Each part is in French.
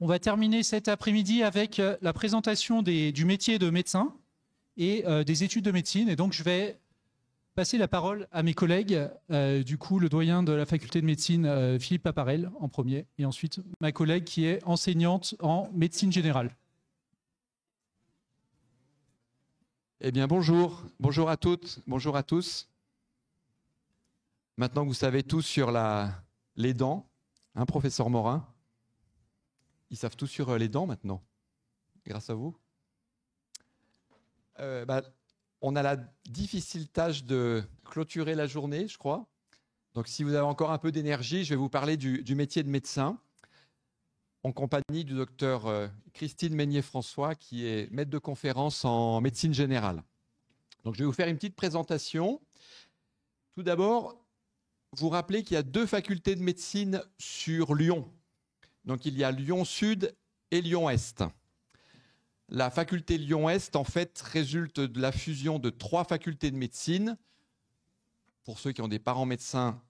On va terminer cet après-midi avec la présentation du métier de médecin et des études de médecine. Et donc, je vais passer la parole à mes collègues. Du coup, le doyen de la faculté de médecine, Philippe Paparel, en premier. Et ensuite, ma collègue qui est enseignante en médecine générale. Eh bien, bonjour. Bonjour à toutes, bonjour à tous. Maintenant que vous savez tout sur les dents, hein, professeur Morin, ils savent tout sur les dents maintenant, grâce à vous. On a la difficile tâche de clôturer la journée, je crois. Donc, si vous avez encore un peu d'énergie, je vais vous parler du métier de médecin, en compagnie du docteur Christine Meignier-François, qui est maître de conférence en médecine générale. Donc, je vais vous faire une petite présentation. Tout d'abord, vous rappelez qu'il y a 2 facultés de médecine sur Lyon. Donc, il y a Lyon-Sud et Lyon-Est. La faculté Lyon-Est, en fait, résulte de la fusion de 3 facultés de médecine. Pour ceux qui ont des parents médecins,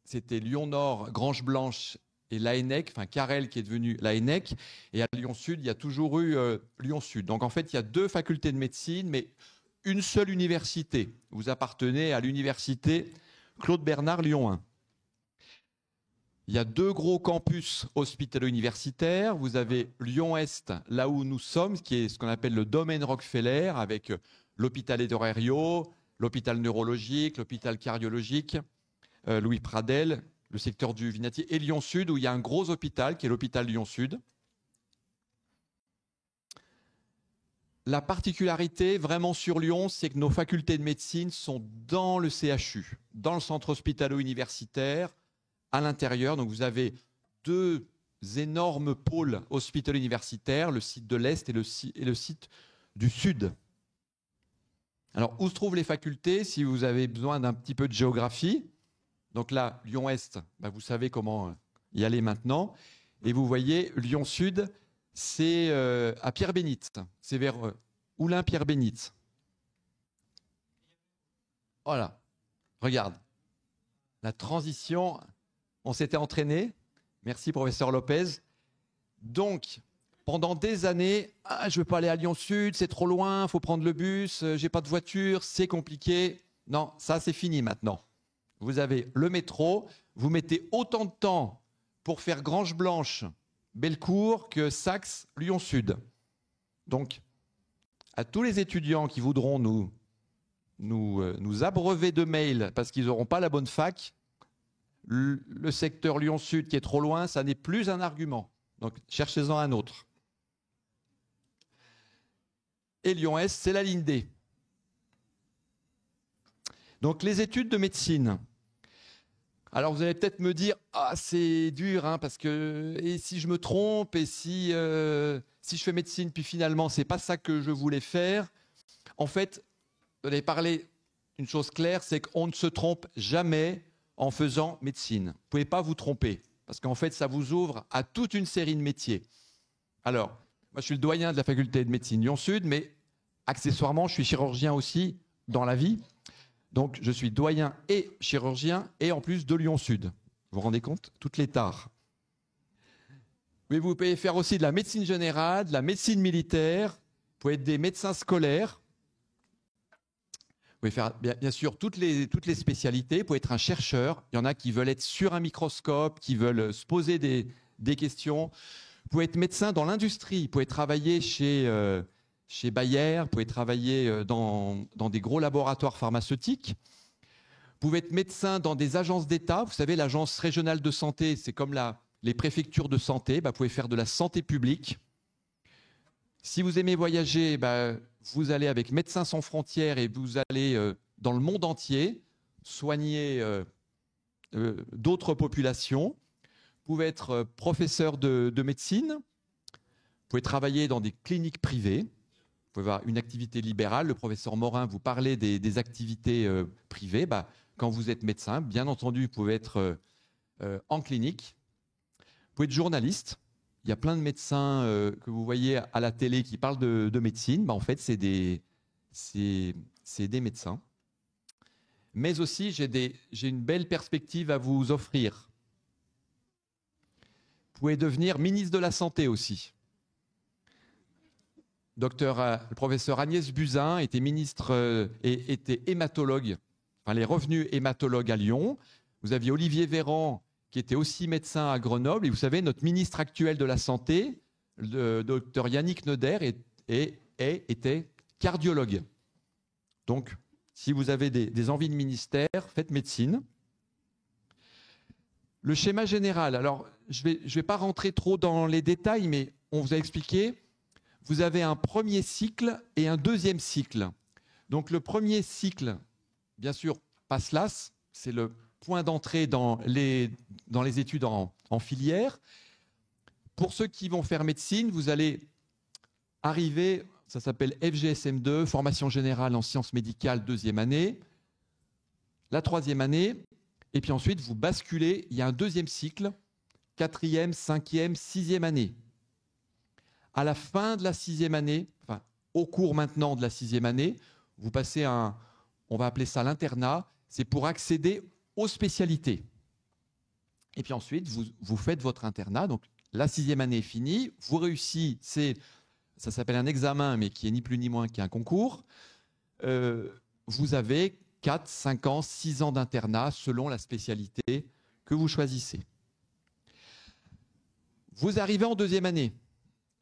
c'était Lyon-Nord, Grange-Blanche et l'AENEC, enfin Carrel qui est devenu l'AENEC. Et à Lyon-Sud, il y a toujours eu Lyon-Sud. Donc, en fait, il y a 2 facultés de médecine, mais une seule université. Vous appartenez à l'université Claude Bernard Lyon 1. Il y a 2 gros campus hospitalo-universitaires. Vous avez Lyon-Est, là où nous sommes, qui est ce qu'on appelle le domaine Rockefeller, avec l'hôpital Édouard Herriot, l'hôpital neurologique, l'hôpital cardiologique, Louis Pradel, le secteur du Vinatier, et Lyon-Sud, où il y a un gros hôpital, qui est l'hôpital Lyon-Sud. La particularité vraiment sur Lyon, c'est que nos facultés de médecine sont dans le CHU, dans le centre hospitalo-universitaire, à l'intérieur. Donc vous avez 2 énormes pôles hospitalo-universitaires, le site de l'Est et le site du Sud. Alors où se trouvent les facultés si vous avez besoin d'un petit peu de géographie? Donc là, Lyon-Est, vous savez comment y aller maintenant. Et vous voyez, Lyon-Sud, c'est à Pierre-Bénite. C'est vers Oulin-Pierre-Bénite. Voilà. Regarde. La transition, on s'était entraîné. Merci, professeur Lopez. Donc, pendant des années, je ne veux pas aller à Lyon-Sud, c'est trop loin, il faut prendre le bus, j'ai pas de voiture, c'est compliqué. Non, ça, c'est fini maintenant. Vous avez le métro, vous mettez autant de temps pour faire Grange-Blanche, Bellecour que Saxe, Lyon-Sud. Donc, à tous les étudiants qui voudront nous abreuver de mails parce qu'ils n'auront pas la bonne fac, le secteur Lyon-Sud qui est trop loin, ça n'est plus un argument. Donc, cherchez-en un autre. Et Lyon-Est, c'est la ligne D. Donc, les études de médecine. Alors, vous allez peut-être me dire, c'est dur, hein, parce que et si je me trompe, et si je fais médecine, puis finalement, c'est pas ça que je voulais faire. En fait, vous avez parlé d'une chose claire, c'est qu'on ne se trompe jamais en faisant médecine. Vous ne pouvez pas vous tromper, parce qu'en fait, ça vous ouvre à toute une série de métiers. Alors, moi, je suis le doyen de la faculté de médecine Lyon-Sud, mais accessoirement, je suis chirurgien aussi dans la vie. Donc, je suis doyen et chirurgien, et en plus de Lyon-Sud. Vous vous rendez compte? Toutes les tares. Mais vous pouvez faire aussi de la médecine générale, de la médecine militaire, vous pouvez être des médecins scolaires, vous pouvez faire bien sûr toutes les spécialités, vous pouvez être un chercheur, il y en a qui veulent être sur un microscope, qui veulent se poser des questions. Vous pouvez être médecin dans l'industrie, vous pouvez travailler chez Bayer, vous pouvez travailler dans des gros laboratoires pharmaceutiques. Vous pouvez être médecin dans des agences d'État. Vous savez, l'agence régionale de santé, c'est comme les préfectures de santé. Vous pouvez faire de la santé publique. Si vous aimez voyager, vous allez avec Médecins sans frontières et vous allez dans le monde entier soigner d'autres populations. Vous pouvez être professeur de médecine. Vous pouvez travailler dans des cliniques privées. Vous pouvez avoir une activité libérale. Le professeur Morin vous parlait des activités privées. Quand vous êtes médecin, bien entendu, vous pouvez être en clinique. Vous pouvez être journaliste. Il y a plein de médecins que vous voyez à la télé qui parlent de médecine. En fait, c'est des médecins. Mais aussi, j'ai une belle perspective à vous offrir. Vous pouvez devenir ministre de la Santé aussi. Le professeur Agnès Buzyn était ministre et était hématologue, enfin les revenus hématologues à Lyon. Vous aviez Olivier Véran qui était aussi médecin à Grenoble. Et vous savez, notre ministre actuel de la Santé, le docteur Yannick Neuder, était cardiologue. Donc, si vous avez des envies de ministère, faites médecine. Le schéma général, alors je vais pas rentrer trop dans les détails, mais on vous a expliqué, vous avez un premier cycle et un deuxième cycle. Donc le premier cycle, bien sûr, PASLAS, c'est le point d'entrée dans les études en filière. Pour ceux qui vont faire médecine, vous allez arriver, ça s'appelle FGSM2, formation générale en sciences médicales, deuxième année, la troisième année, et puis ensuite vous basculez, il y a un deuxième cycle, quatrième, cinquième, sixième année. À la fin de la sixième année, enfin au cours maintenant de la sixième année, vous passez on va appeler ça l'internat, c'est pour accéder aux spécialités. Et puis ensuite, vous faites votre internat, donc la sixième année est finie, vous réussissez, ça s'appelle un examen, mais qui est ni plus ni moins qu'un concours. Vous avez 4, 5 ans, 6 ans d'internat selon la spécialité que vous choisissez. Vous arrivez en deuxième année.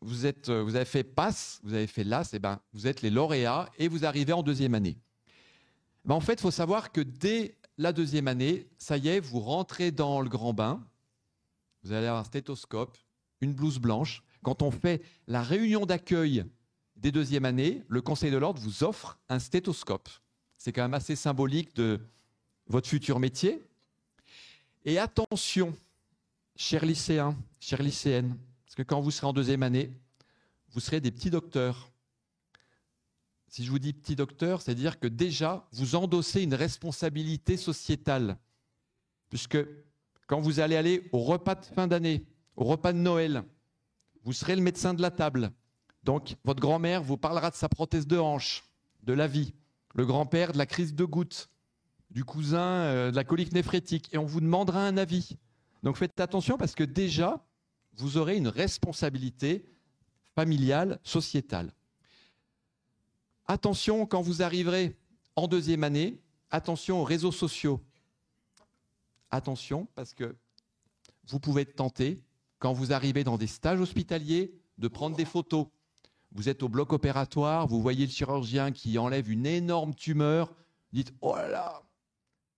Vous avez fait PASS, vous avez fait LAS, et ben, vous êtes les lauréats et vous arrivez en deuxième année. Ben, en fait, il faut savoir que dès la deuxième année, ça y est, vous rentrez dans le grand bain. Vous allez avoir un stéthoscope, une blouse blanche. Quand on fait la réunion d'accueil des deuxièmes années, le Conseil de l'Ordre vous offre un stéthoscope. C'est quand même assez symbolique de votre futur métier. Et attention, chers lycéens, chères lycéennes, parce que quand vous serez en deuxième année, vous serez des petits docteurs. Si je vous dis petit docteur, c'est-à-dire que déjà, vous endossez une responsabilité sociétale. Puisque quand vous allez aller au repas de fin d'année, au repas de Noël, vous serez le médecin de la table. Donc, votre grand-mère vous parlera de sa prothèse de hanche, de la vie. Le grand-père de la crise de goutte, du cousin de la colique néphrétique. Et on vous demandera un avis. Donc, faites attention parce que déjà, vous aurez une responsabilité familiale, sociétale. Attention, quand vous arriverez en deuxième année, attention aux réseaux sociaux. Attention, parce que vous pouvez être tenté, quand vous arrivez dans des stages hospitaliers, de prendre des photos. Vous êtes au bloc opératoire, vous voyez le chirurgien qui enlève une énorme tumeur, vous dites « Oh là là,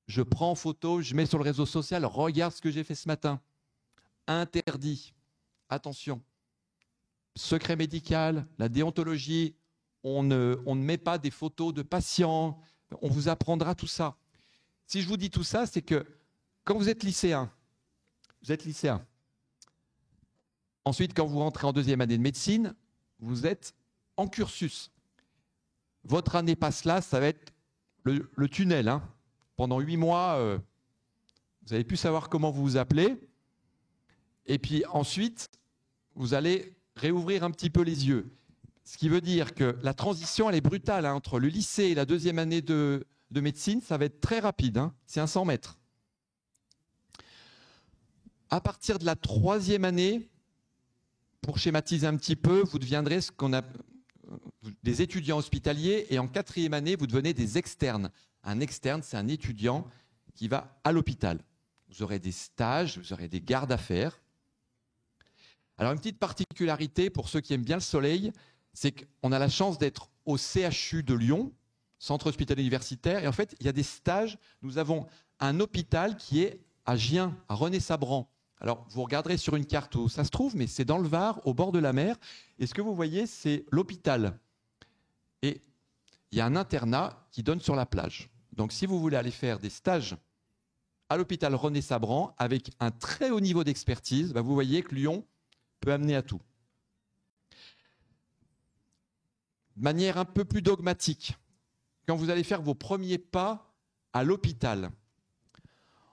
je prends en photo, je mets sur le réseau social, regarde ce que j'ai fait ce matin. » Interdit. Attention. Secret médical, la déontologie, on ne met pas des photos de patients, on vous apprendra tout ça. Si je vous dis tout ça, c'est que quand vous êtes lycéen, ensuite quand vous rentrez en deuxième année de médecine, vous êtes en cursus. Votre année PASLAS, ça va être le tunnel. Hein. Pendant 8 mois, vous avez pu savoir comment vous vous appelez. Et puis ensuite, vous allez réouvrir un petit peu les yeux. Ce qui veut dire que la transition, elle est brutale. Hein, entre le lycée et la deuxième année de médecine, ça va être très rapide. Hein, c'est un 100 mètres. À partir de la troisième année, pour schématiser un petit peu, vous deviendrez ce qu'on a des étudiants hospitaliers et en quatrième année, vous devenez des externes. Un externe, c'est un étudiant qui va à l'hôpital. Vous aurez des stages, vous aurez des gardes à faire. Alors, une petite particularité pour ceux qui aiment bien le soleil, c'est qu'on a la chance d'être au CHU de Lyon, Centre hospitalier universitaire, et en fait, il y a des stages. Nous avons un hôpital qui est à Gien, à René-Sabran. Alors, vous regarderez sur une carte où ça se trouve, mais c'est dans le Var, au bord de la mer. Et ce que vous voyez, c'est l'hôpital. Et il y a un internat qui donne sur la plage. Donc, si vous voulez aller faire des stages à l'hôpital René-Sabran avec un très haut niveau d'expertise, vous voyez que Lyon peut amener à tout. De manière un peu plus dogmatique, quand vous allez faire vos premiers pas à l'hôpital,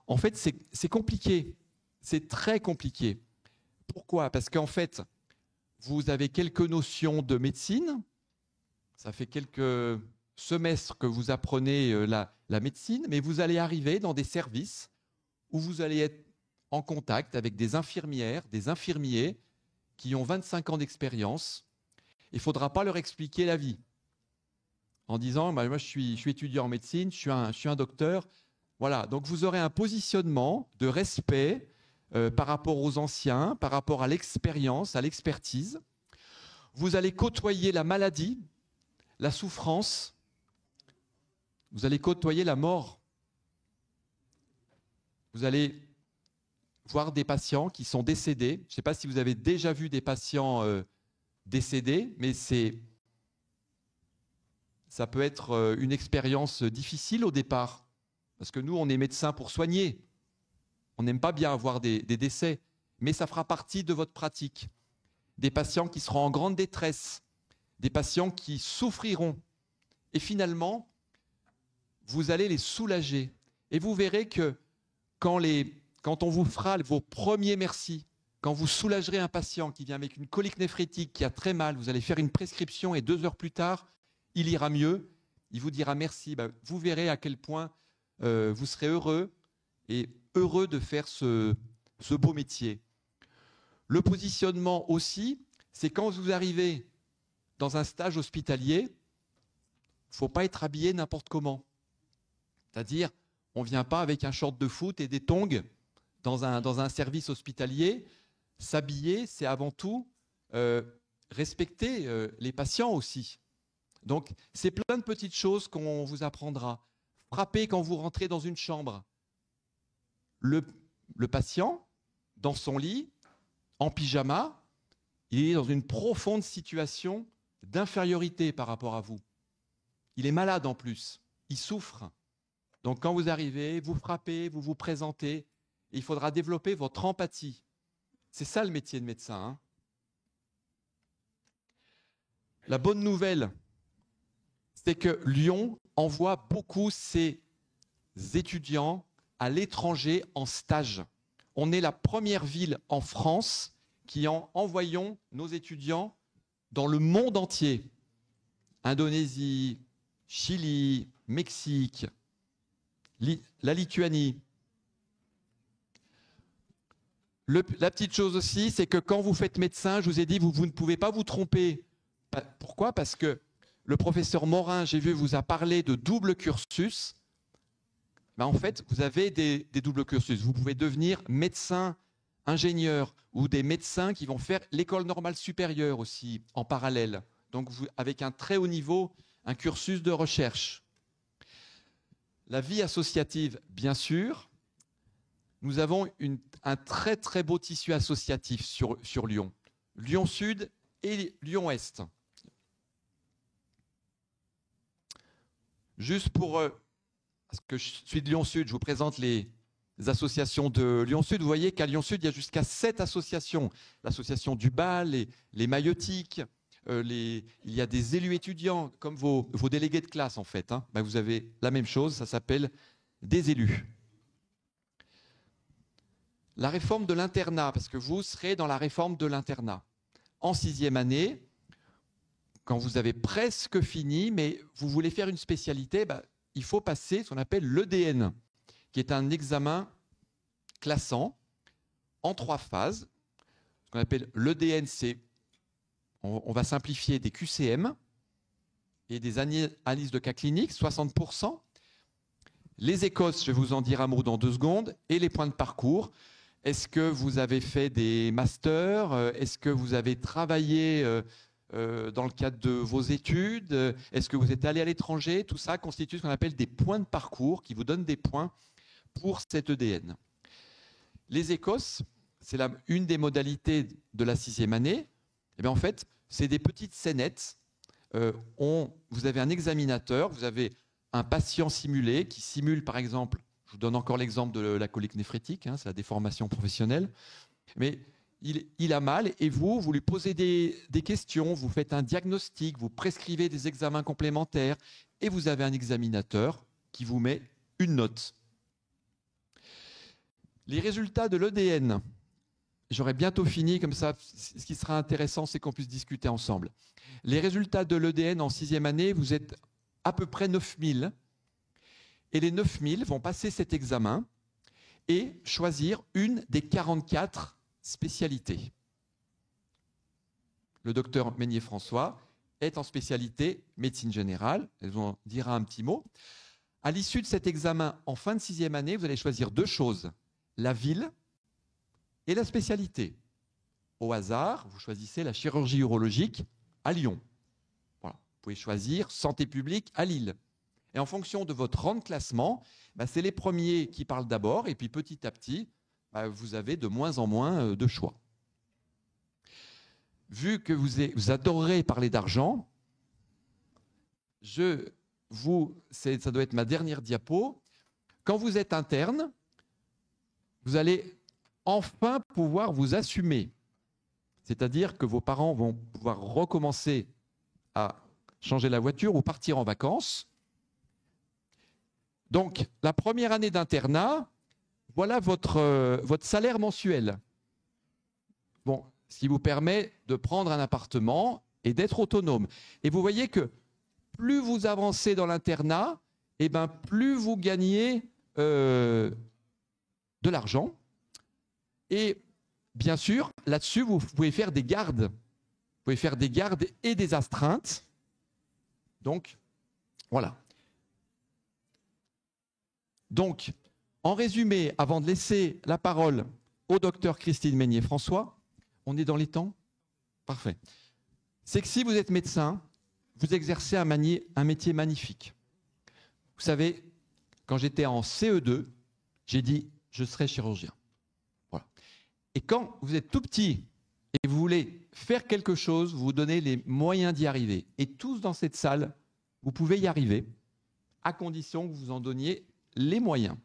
en fait, c'est compliqué. C'est très compliqué. Pourquoi? Parce qu'en fait, vous avez quelques notions de médecine. Ça fait quelques semestres que vous apprenez la médecine, mais vous allez arriver dans des services où vous allez être en contact avec des infirmières, des infirmiers qui ont 25 ans d'expérience. Il ne faudra pas leur expliquer la vie en disant bah, « moi je suis étudiant en médecine, je suis un docteur ». Voilà, donc vous aurez un positionnement de respect par rapport aux anciens, par rapport à l'expérience, à l'expertise. Vous allez côtoyer la maladie, la souffrance, vous allez côtoyer la mort. Vous allez voir des patients qui sont décédés. Je ne sais pas si vous avez déjà vu des patients décédés, mais ça peut être une expérience difficile au départ, parce que nous, on est médecins pour soigner. On n'aime pas bien avoir des décès, mais ça fera partie de votre pratique. Des patients qui seront en grande détresse, des patients qui souffriront. Et finalement, vous allez les soulager. Et vous verrez que quand on vous fera vos premiers merci, quand vous soulagerez un patient qui vient avec une colique néphrétique, qui a très mal, vous allez faire une prescription et 2 heures plus tard, il ira mieux, il vous dira merci. Ben, vous verrez à quel point vous serez heureux et heureux de faire ce beau métier. Le positionnement aussi, c'est quand vous arrivez dans un stage hospitalier, il ne faut pas être habillé n'importe comment. C'est-à-dire, on ne vient pas avec un short de foot et des tongs dans un service hospitalier. S'habiller, c'est avant tout respecter les patients aussi. Donc, c'est plein de petites choses qu'on vous apprendra. Frapper quand vous rentrez dans une chambre. Le patient, dans son lit, en pyjama, il est dans une profonde situation d'infériorité par rapport à vous. Il est malade en plus, il souffre. Donc quand vous arrivez, vous frappez, vous vous présentez, et il faudra développer votre empathie. C'est ça le métier de médecin. Hein. La bonne nouvelle, c'est que Lyon envoie beaucoup ses étudiants à l'étranger en stage. On est la première ville en France qui envoyons nos étudiants dans le monde entier. Indonésie, Chili, Mexique, la Lituanie. La petite chose aussi, c'est que quand vous faites médecin, je vous ai dit, vous ne pouvez pas vous tromper. Pourquoi? Parce que le professeur Morin, j'ai vu, vous a parlé de double cursus. Ben en fait, vous avez des doubles cursus. Vous pouvez devenir médecin, ingénieur, ou des médecins qui vont faire l'école normale supérieure aussi, en parallèle. Donc, avec un très haut niveau, un cursus de recherche. La vie associative, bien sûr. Nous avons un très très beau tissu associatif sur Lyon. Lyon Sud et Lyon Est. Juste pour... parce que je suis de Lyon Sud, je vous présente les associations de Lyon Sud. Vous voyez qu'à Lyon Sud, il y a jusqu'à 7 associations. L'association du bal, les maïeutiques, il y a des élus étudiants, comme vos délégués de classe en fait. Hein. Ben, vous avez la même chose, ça s'appelle des élus. La réforme de l'internat, parce que vous serez dans la réforme de l'internat. En 6e année, quand vous avez presque fini, mais vous voulez faire une spécialité, ben, il faut passer ce qu'on appelle l'EDN, qui est un examen classant en 3 phases. Ce qu'on appelle l'EDN, c'est, on va simplifier, des QCM et des analyses de cas cliniques, 60%. Les écosses, je vais vous en dire un mot dans 2 secondes, et les points de parcours. Est-ce que vous avez fait des masters? Est-ce que vous avez travaillé dans le cadre de vos études? Est-ce que vous êtes allé à l'étranger? Tout ça constitue ce qu'on appelle des points de parcours qui vous donnent des points pour cet EDN. Les écosses, c'est une des modalités de la 6e année. Et bien en fait, c'est des petites scénettes. Vous avez un examinateur, vous avez un patient simulé qui simule par exemple, je vous donne encore l'exemple de la colique néphrétique, hein, c'est la déformation professionnelle, mais il a mal et vous lui posez des questions, vous faites un diagnostic, vous prescrivez des examens complémentaires et vous avez un examinateur qui vous met une note. Les résultats de l'EDN, j'aurai bientôt fini, comme ça, ce qui sera intéressant, c'est qu'on puisse discuter ensemble. Les résultats de l'EDN en 6e année, vous êtes à peu près 9000 et les 9000 vont passer cet examen et choisir une des 44 spécialités. Le docteur Meignier-François est en spécialité médecine générale. Elle vous en dira un petit mot. À l'issue de cet examen, en fin de 6e année, vous allez choisir 2 choses, la ville et la spécialité. Au hasard, vous choisissez la chirurgie urologique à Lyon. Voilà. Vous pouvez choisir santé publique à Lille. Et en fonction de votre rang de classement, c'est les premiers qui parlent d'abord, et puis petit à petit, vous avez de moins en moins de choix. Vu que vous adorez parler d'argent, ça doit être ma dernière diapo. Quand vous êtes interne, vous allez enfin pouvoir vous assumer. C'est-à-dire que vos parents vont pouvoir recommencer à changer la voiture ou partir en vacances. Donc, la première année d'internat, voilà votre salaire mensuel. Bon, ce qui vous permet de prendre un appartement et d'être autonome. Et vous voyez que plus vous avancez dans l'internat, plus vous gagnez de l'argent. Et bien sûr, là-dessus, vous pouvez faire des gardes. Vous pouvez faire des gardes et des astreintes. Donc, voilà. Donc, en résumé, avant de laisser la parole au docteur Christine Meignier-François, on est dans les temps? Parfait. C'est que si vous êtes médecin, vous exercez un métier magnifique. Vous savez, quand j'étais en CE2, j'ai dit « je serai chirurgien ». Voilà. Et quand vous êtes tout petit et vous voulez faire quelque chose, vous vous donnez les moyens d'y arriver. Et tous dans cette salle, vous pouvez y arriver, à condition que vous en donniez les moyens.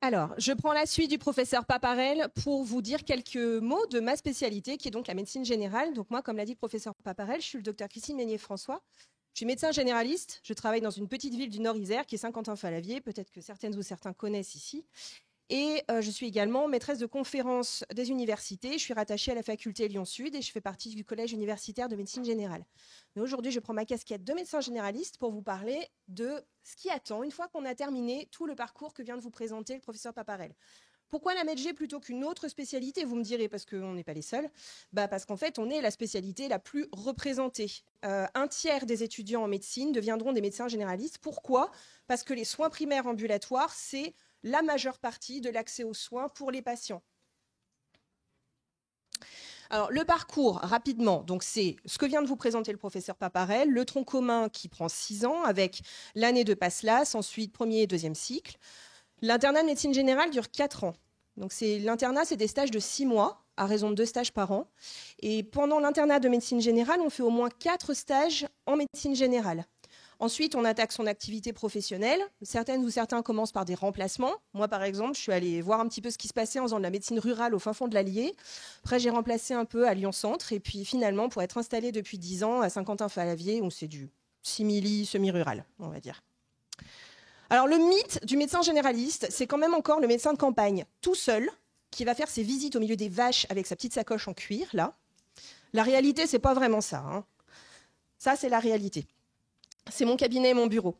Alors, je prends la suite du professeur Paparel pour vous dire quelques mots de ma spécialité, qui est donc la médecine générale. Donc moi, comme l'a dit le professeur Paparel, je suis le docteur Christine Meignier-François. Je suis médecin généraliste. Je travaille dans une petite ville du Nord-Isère qui est Saint-Quentin-Fallavier. Peut-être que certaines ou certains connaissent ici. Et je suis également maîtresse de conférences des universités. Je suis rattachée à la faculté Lyon-Sud et je fais partie du collège universitaire de médecine générale. Mais aujourd'hui, je prends ma casquette de médecin généraliste pour vous parler de ce qui attend une fois qu'on a terminé tout le parcours que vient de vous présenter le professeur Paparel. Pourquoi la MedG plutôt qu'une autre spécialité? Vous me direz, parce qu'on n'est pas les seuls. Parce qu'en fait, on est la spécialité la plus représentée. Un tiers des étudiants en médecine deviendront des médecins généralistes. Pourquoi? Parce que les soins primaires ambulatoires, c'est la majeure partie de l'accès aux soins pour les patients. Alors, le parcours, rapidement, donc c'est ce que vient de vous présenter le professeur Paparel, le tronc commun qui prend 6 ans avec l'année de PASLAS, ensuite premier et deuxième cycle. L'internat de médecine générale dure 4 ans. Donc l'internat, c'est des stages de 6 mois, à raison de 2 stages par an. Et pendant l'internat de médecine générale, on fait au moins 4 stages en médecine générale. Ensuite, on attaque son activité professionnelle. Certaines ou certains commencent par des remplacements. Moi, par exemple, je suis allée voir un petit peu ce qui se passait en faisant de la médecine rurale au fin fond de l'Allier. Après, j'ai remplacé un peu à Lyon-Centre. Et puis, finalement, pour être installée depuis 10 ans à Saint-Quentin-Fallavier, où c'est du simili, semi-rural, on va dire. Alors, le mythe du médecin généraliste, c'est quand même encore le médecin de campagne, tout seul, qui va faire ses visites au milieu des vaches avec sa petite sacoche en cuir, là. La réalité, c'est pas vraiment ça, hein. Ça, c'est la réalité. C'est mon cabinet et mon bureau.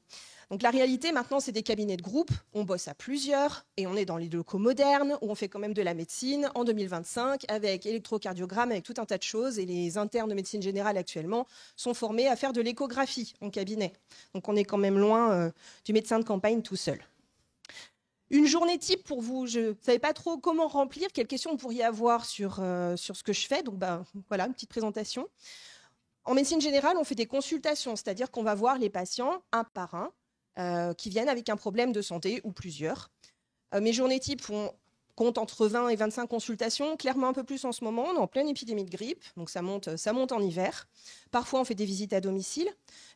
Donc la réalité maintenant, c'est des cabinets de groupe, on bosse à plusieurs et on est dans les locaux modernes où on fait quand même de la médecine en 2025 avec électrocardiogramme, avec tout un tas de choses et les internes de médecine générale actuellement sont formés à faire de l'échographie en cabinet. Donc on est quand même loin du médecin de campagne tout seul. Une journée type pour vous, je ne savais pas trop comment remplir, quelles questions vous pourriez avoir sur ce que je fais, donc voilà, une petite présentation. En médecine générale, on fait des consultations, c'est-à-dire qu'on va voir les patients un par un qui viennent avec un problème de santé ou plusieurs. Mes journées types comptent entre 20 et 25 consultations, clairement un peu plus en ce moment, on est en pleine épidémie de grippe, donc ça monte en hiver. Parfois, on fait des visites à domicile.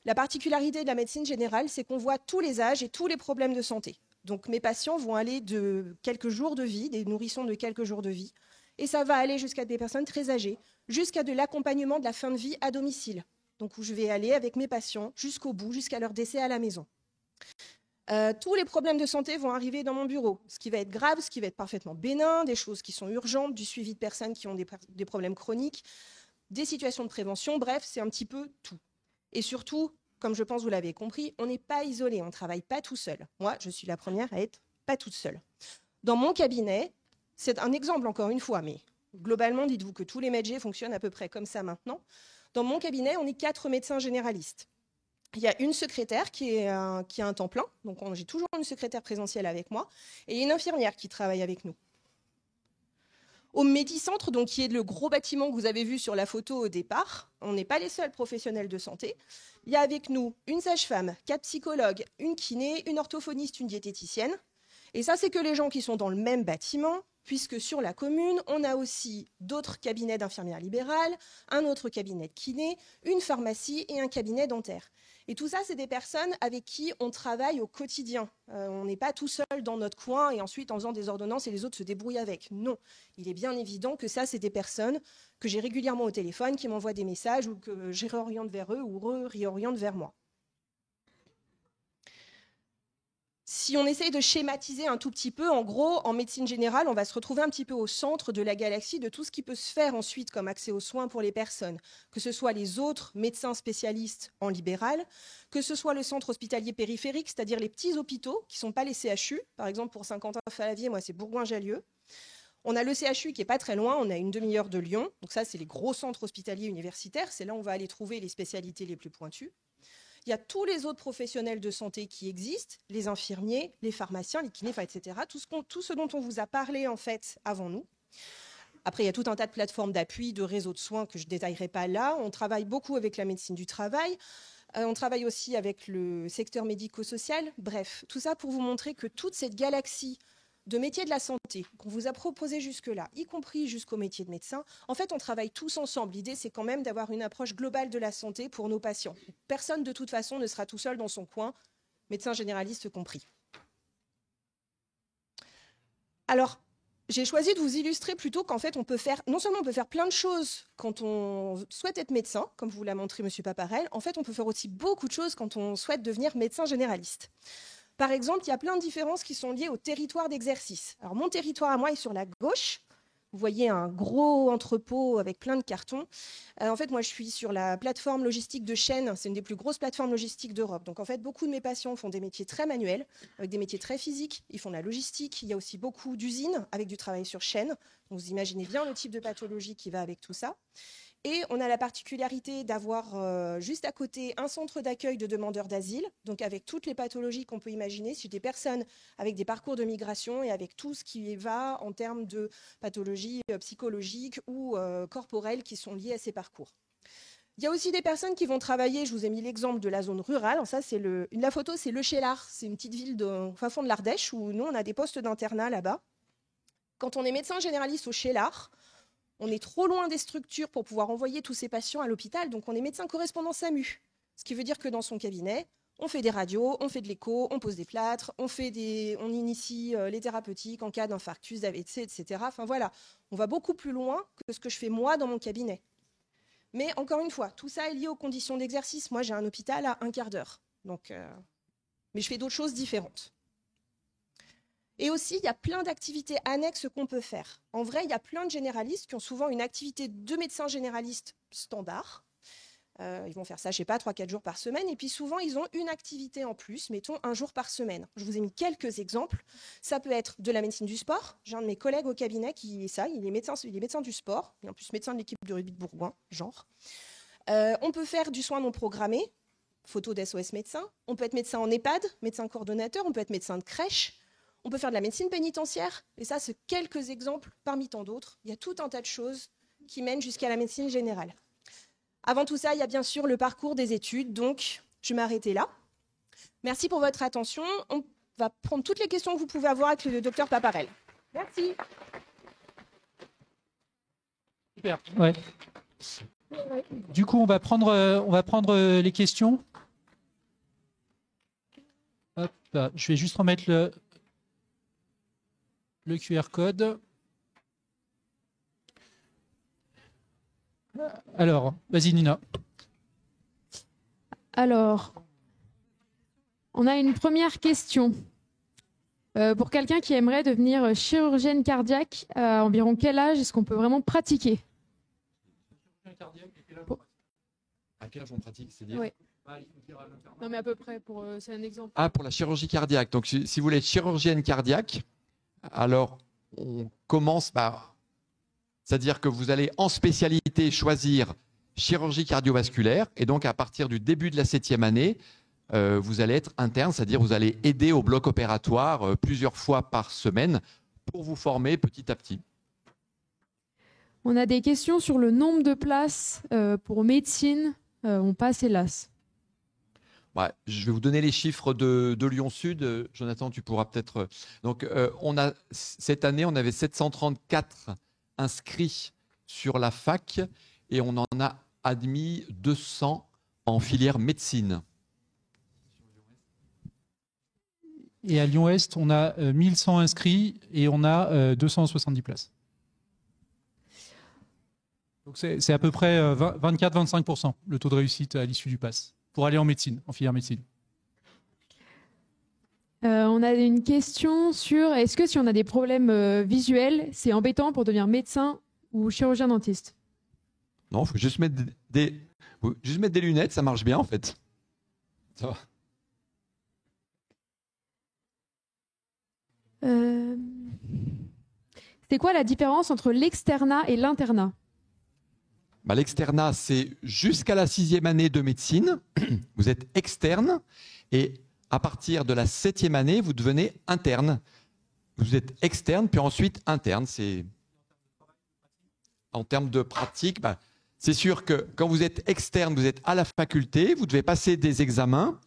La particularité de la médecine générale, c'est qu'on voit tous les âges et tous les problèmes de santé. Donc mes patients vont aller de quelques jours de vie, des nourrissons de quelques jours de vie, et ça va aller jusqu'à des personnes très âgées, jusqu'à de l'accompagnement de la fin de vie à domicile. Donc où je vais aller avec mes patients jusqu'au bout, jusqu'à leur décès à la maison. Tous les problèmes de santé vont arriver dans mon bureau. Ce qui va être grave, ce qui va être parfaitement bénin, des choses qui sont urgentes, du suivi de personnes qui ont des problèmes chroniques, des situations de prévention, bref, c'est un petit peu tout. Et surtout, comme je pense vous l'avez compris, on n'est pas isolé, on ne travaille pas tout seul. Moi, je suis la première à être pas toute seule. Dans mon cabinet, c'est un exemple encore une fois, mais globalement, dites-vous que tous les métiers fonctionnent à peu près comme ça maintenant. Dans mon cabinet, on est 4 médecins généralistes. Il y a une secrétaire qui a un temps plein, donc j'ai toujours une secrétaire présentielle avec moi, et une infirmière qui travaille avec nous. Au Médicentre, donc, qui est le gros bâtiment que vous avez vu sur la photo au départ, on n'est pas les seuls professionnels de santé. Il y a avec nous une sage-femme, 4 psychologues, une kiné, une orthophoniste, une diététicienne. Et ça, c'est que les gens qui sont dans le même bâtiment, puisque sur la commune, on a aussi d'autres cabinets d'infirmières libérales, un autre cabinet de kiné, une pharmacie et un cabinet dentaire. Et tout ça, c'est des personnes avec qui on travaille au quotidien. On n'est pas tout seul dans notre coin et ensuite en faisant des ordonnances et les autres se débrouillent avec. Non, il est bien évident que ça, c'est des personnes que j'ai régulièrement au téléphone, qui m'envoient des messages ou que je réoriente vers eux ou eux réorientent vers moi. Si on essaye de schématiser un tout petit peu, en gros, en médecine générale, on va se retrouver un petit peu au centre de la galaxie de tout ce qui peut se faire ensuite comme accès aux soins pour les personnes, que ce soit les autres médecins spécialistes en libéral, que ce soit le centre hospitalier périphérique, c'est-à-dire les petits hôpitaux qui ne sont pas les CHU. Par exemple, pour Saint-Quentin-Fallavier, moi, c'est Bourgoin-Jallieu. On a le CHU qui n'est pas très loin, on a une demi-heure de Lyon. Donc ça, c'est les gros centres hospitaliers universitaires. C'est là où on va aller trouver les spécialités les plus pointues. Il y a tous les autres professionnels de santé qui existent, les infirmiers, les pharmaciens, les kinés, etc. Tout ce dont on vous a parlé en fait avant nous. Après, il y a tout un tas de plateformes d'appui, de réseaux de soins que je ne détaillerai pas là. On travaille beaucoup avec la médecine du travail. On travaille aussi avec le secteur médico-social. Bref, tout ça pour vous montrer que toute cette galaxie de métiers de la santé qu'on vous a proposé jusque-là, y compris jusqu'au métier de médecin, en fait, on travaille tous ensemble. L'idée, c'est quand même d'avoir une approche globale de la santé pour nos patients. Personne, de toute façon, ne sera tout seul dans son coin, médecin généraliste compris. Alors, j'ai choisi de vous illustrer plutôt qu'en fait, non seulement on peut faire plein de choses quand on souhaite être médecin, comme vous l'a montré M. Paparel, en fait, on peut faire aussi beaucoup de choses quand on souhaite devenir médecin généraliste. Par exemple, il y a plein de différences qui sont liées au territoire d'exercice. Alors, mon territoire à moi est sur la gauche. Vous voyez un gros entrepôt avec plein de cartons. En fait, moi, je suis sur la plateforme logistique de Chênes. C'est une des plus grosses plateformes logistiques d'Europe. Donc, en fait, beaucoup de mes patients font des métiers très manuels, avec des métiers très physiques. Ils font de la logistique. Il y a aussi beaucoup d'usines avec du travail sur chaîne. Donc, vous imaginez bien le type de pathologie qui va avec tout ça. Et on a la particularité d'avoir juste à côté un centre d'accueil de demandeurs d'asile, donc avec toutes les pathologies qu'on peut imaginer, c'est des personnes avec des parcours de migration et avec tout ce qui va en termes de pathologies psychologiques ou corporelles qui sont liées à ces parcours. Il y a aussi des personnes qui vont travailler, je vous ai mis l'exemple de la zone rurale, alors ça, la photo, c'est Le Chélard, c'est une petite ville au fin fond de l'Ardèche où nous, on a des postes d'internat là-bas. Quand on est médecin généraliste au Chélard, on est trop loin des structures pour pouvoir envoyer tous ces patients à l'hôpital, donc on est médecin correspondant SAMU. Ce qui veut dire que dans son cabinet, on fait des radios, on fait de l'écho, on pose des plâtres, on initie les thérapeutiques en cas d'infarctus, d'AVC, etc. Enfin voilà, on va beaucoup plus loin que ce que je fais moi dans mon cabinet. Mais encore une fois, tout ça est lié aux conditions d'exercice. Moi, j'ai un hôpital à 1 quart d'heure. Mais je fais d'autres choses différentes. Et aussi, il y a plein d'activités annexes qu'on peut faire. En vrai, il y a plein de généralistes qui ont souvent une activité de médecin généraliste standard. Ils vont faire ça, je ne sais pas, 3-4 jours par semaine. Et puis souvent, ils ont une activité en plus, mettons 1 jour par semaine. Je vous ai mis quelques exemples. Ça peut être de la médecine du sport. J'ai un de mes collègues au cabinet qui est ça. Il est médecin du sport. Il est en plus médecin de l'équipe de rugby de Bourgoin, genre. On peut faire du soin non programmé, photo d'SOS médecin. On peut être médecin en EHPAD, médecin coordonnateur. On peut être médecin de crèche. On peut faire de la médecine pénitentiaire, et ça, c'est quelques exemples parmi tant d'autres. Il y a tout un tas de choses qui mènent jusqu'à la médecine générale. Avant tout ça, il y a bien sûr le parcours des études, donc je vais m'arrêter là. Merci pour votre attention. On va prendre toutes les questions que vous pouvez avoir avec le docteur Paparel. Merci. Super. Ouais. Du coup, on va prendre les questions. Hop, je vais juste remettre le QR code. Alors, vas-y Nina. Alors, On a une première question. Pour quelqu'un qui aimerait devenir chirurgienne cardiaque, à environ quel âge est-ce qu'on peut vraiment pratiquer? À quel âge on pratique, c'est dire? Oui. Non, mais à peu près, c'est un exemple. Ah, pour la chirurgie cardiaque. Donc, si vous voulez être chirurgienne cardiaque, alors on commence par... C'est-à-dire que vous allez en spécialité choisir chirurgie cardiovasculaire. Et donc, à partir du début de la 7e année, vous allez être interne, c'est-à-dire vous allez aider au bloc opératoire plusieurs fois par semaine pour vous former petit à petit. On a des questions sur le nombre de places pour médecine. On passe, hélas. Ouais, je vais vous donner les chiffres de Lyon Sud. Jonathan, tu pourras peut-être... Donc, cette année, on avait 734 inscrits sur la fac et on en a admis 200 en filière médecine. Et à Lyon-Est, on a 1100 inscrits et on a 270 places. Donc c'est à peu près 24-25% le taux de réussite à l'issue du pass pour aller en médecine, en filière médecine. On a une question sur est-ce que si on a des problèmes visuels, c'est embêtant pour devenir médecin ou chirurgien dentiste? Non, il faut juste mettre des lunettes, ça marche bien en fait. Ça va. C'est quoi la différence entre l'externat et l'internat? L'externat, c'est jusqu'à la 6e année de médecine. Vous êtes externe et à partir de la 7e année, vous devenez interne. Vous êtes externe, puis ensuite interne. C'est... En termes de pratique, c'est sûr que quand vous êtes externe, vous êtes à la faculté, vous devez passer des examens,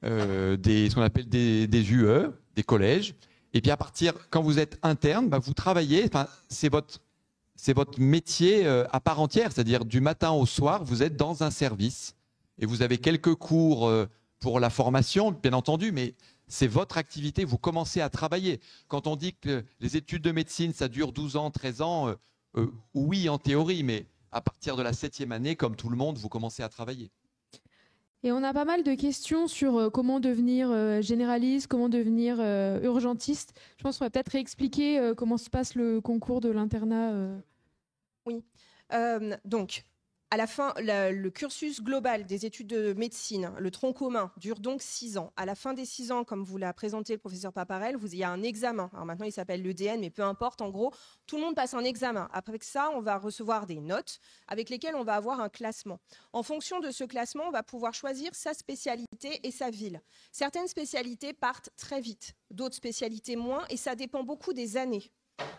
ce qu'on appelle des UE, des collèges. Et puis à partir, quand vous êtes interne, vous travaillez, c'est votre métier à part entière, c'est-à-dire du matin au soir, vous êtes dans un service et vous avez quelques cours pour la formation, bien entendu, mais c'est votre activité, vous commencez à travailler. Quand on dit que les études de médecine, ça dure 12 ans, 13 ans, oui en théorie, mais à partir de la 7e année, comme tout le monde, vous commencez à travailler. Et on a pas mal de questions sur comment devenir généraliste, comment devenir urgentiste. Je pense qu'on va peut-être réexpliquer comment se passe le concours de l'internat. Oui. Donc, à la fin, le cursus global des études de médecine, le tronc commun, dure donc 6 ans. À la fin des 6 ans, comme vous l'a présenté le professeur Paparel, il y a un examen. Alors maintenant, il s'appelle l'EDN, mais peu importe. En gros, tout le monde passe un examen. Après ça, on va recevoir des notes avec lesquelles on va avoir un classement. En fonction de ce classement, on va pouvoir choisir sa spécialité et sa ville. Certaines spécialités partent très vite, d'autres spécialités moins, et ça dépend beaucoup des années.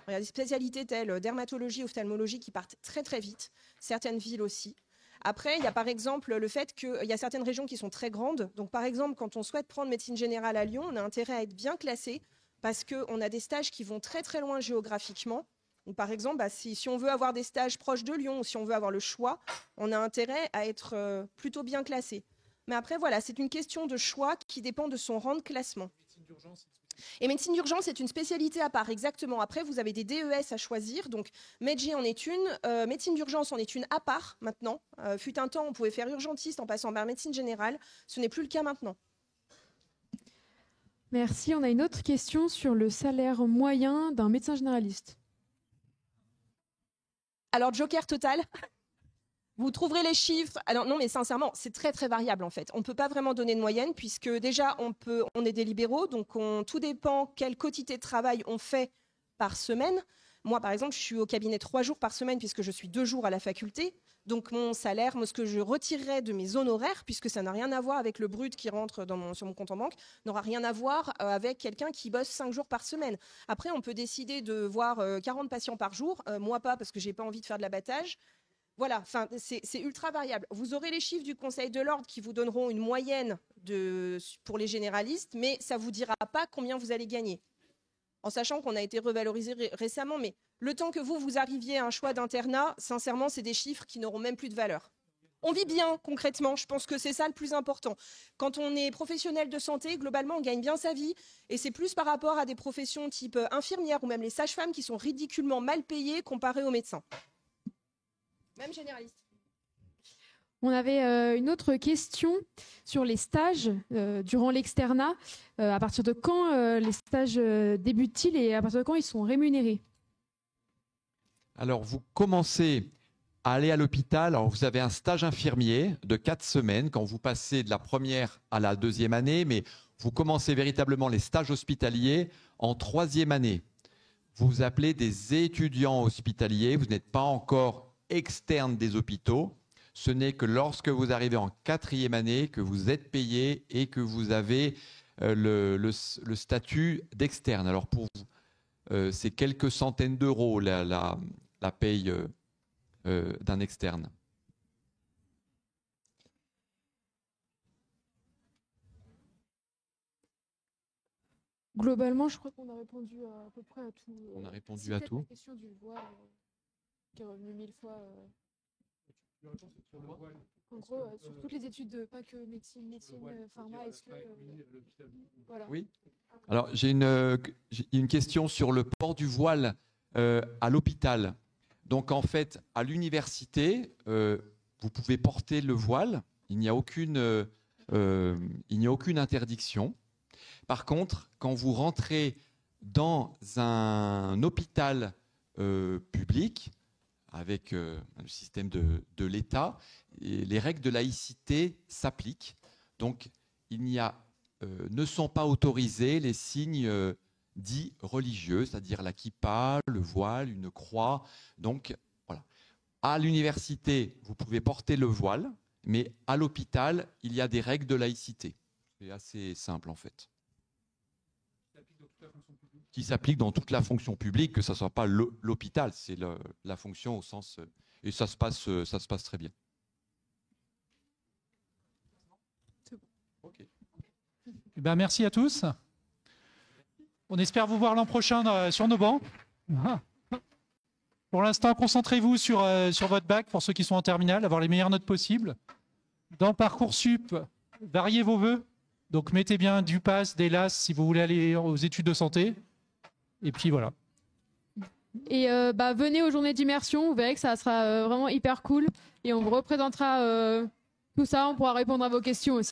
Il y a des spécialités telles dermatologie, ophtalmologie qui partent très très vite, certaines villes aussi. Après, il y a par exemple le fait qu'il y a certaines régions qui sont très grandes. Donc par exemple, quand on souhaite prendre médecine générale à Lyon, on a intérêt à être bien classé parce qu'on a des stages qui vont très très loin géographiquement. Donc, par exemple, si on veut avoir des stages proches de Lyon ou si on veut avoir le choix, on a intérêt à être plutôt bien classé. Mais après, voilà, c'est une question de choix qui dépend de son rang de classement. Et médecine d'urgence, c'est une spécialité à part, exactement. Après, vous avez des DES à choisir. Donc, MedG en est une. Médecine d'urgence en est une à part maintenant. Fut un temps, on pouvait faire urgentiste en passant par médecine générale. Ce n'est plus le cas maintenant. Merci. On a une autre question sur le salaire moyen d'un médecin généraliste. Alors, joker total. Vous trouverez les chiffres. Alors non, mais sincèrement, c'est très très variable en fait. On ne peut pas vraiment donner de moyenne puisque déjà on est des libéraux, donc tout dépend quelle quantité de travail on fait par semaine. Moi, par exemple, je suis au cabinet 3 jours par semaine puisque je suis 2 jours à la faculté. Donc mon salaire, ce que je retirerais de mes honoraires, puisque ça n'a rien à voir avec le brut qui rentre sur mon compte en banque, n'aura rien à voir avec quelqu'un qui bosse 5 jours par semaine. Après, on peut décider de voir 40 patients par jour. Moi pas parce que j'ai pas envie de faire de l'abattage. Voilà, c'est ultra variable. Vous aurez les chiffres du Conseil de l'Ordre qui vous donneront une moyenne pour les généralistes, mais ça ne vous dira pas combien vous allez gagner. En sachant qu'on a été revalorisé récemment, mais le temps que vous arriviez à un choix d'internat, sincèrement, c'est des chiffres qui n'auront même plus de valeur. On vit bien, concrètement, je pense que c'est ça le plus important. Quand on est professionnel de santé, globalement, on gagne bien sa vie, et c'est plus par rapport à des professions type infirmière ou même les sages-femmes qui sont ridiculement mal payées comparées aux médecins. Même généraliste. On avait une autre question sur les stages durant l'externat. À partir de quand les stages débutent-ils et à partir de quand ils sont rémunérés? Alors, vous commencez à aller à l'hôpital. Alors, vous avez un stage infirmier de 4 semaines quand vous passez de la première à la 2e année, mais vous commencez véritablement les stages hospitaliers en 3e année. Vous vous appelez des étudiants hospitaliers. Vous n'êtes pas encore externe des hôpitaux. Ce n'est que lorsque vous arrivez en 4e année que vous êtes payé et que vous avez le statut d'externe. Alors pour vous, c'est quelques centaines d'euros la paye d'un externe. Globalement, je crois qu'on a répondu à peu près à tout. On a répondu à tout. La question du voile qui est revenue 1000 fois. En gros, sur toutes les études, pas que médecine, pharma, est-ce que... voilà. Oui. Alors, j'ai une question sur le port du voile à l'hôpital. Donc, en fait, à l'université, vous pouvez porter le voile. Il n'y a aucune interdiction. Par contre, quand vous rentrez dans un hôpital public, avec le système de l'État, les règles de laïcité s'appliquent. Donc, ne sont pas autorisés les signes dits religieux, c'est-à-dire la kippa, le voile, une croix. Donc, voilà. À l'université, vous pouvez porter le voile, mais à l'hôpital, il y a des règles de laïcité. C'est assez simple, en fait. Qui s'applique dans toute la fonction publique, que ce ne soit pas l'hôpital, c'est la fonction au sens... Et ça se passe très bien. Okay. Ben, merci à tous. On espère vous voir l'an prochain sur nos bancs. Pour l'instant, concentrez-vous sur votre bac, pour ceux qui sont en terminale, avoir les meilleures notes possibles. Dans Parcoursup, variez vos vœux. Donc mettez bien du PASS, des LAS si vous voulez aller aux études de santé. Et puis voilà. Et venez aux journées d'immersion, vous verrez que ça sera vraiment hyper cool. Et on vous représentera tout ça, on pourra répondre à vos questions aussi.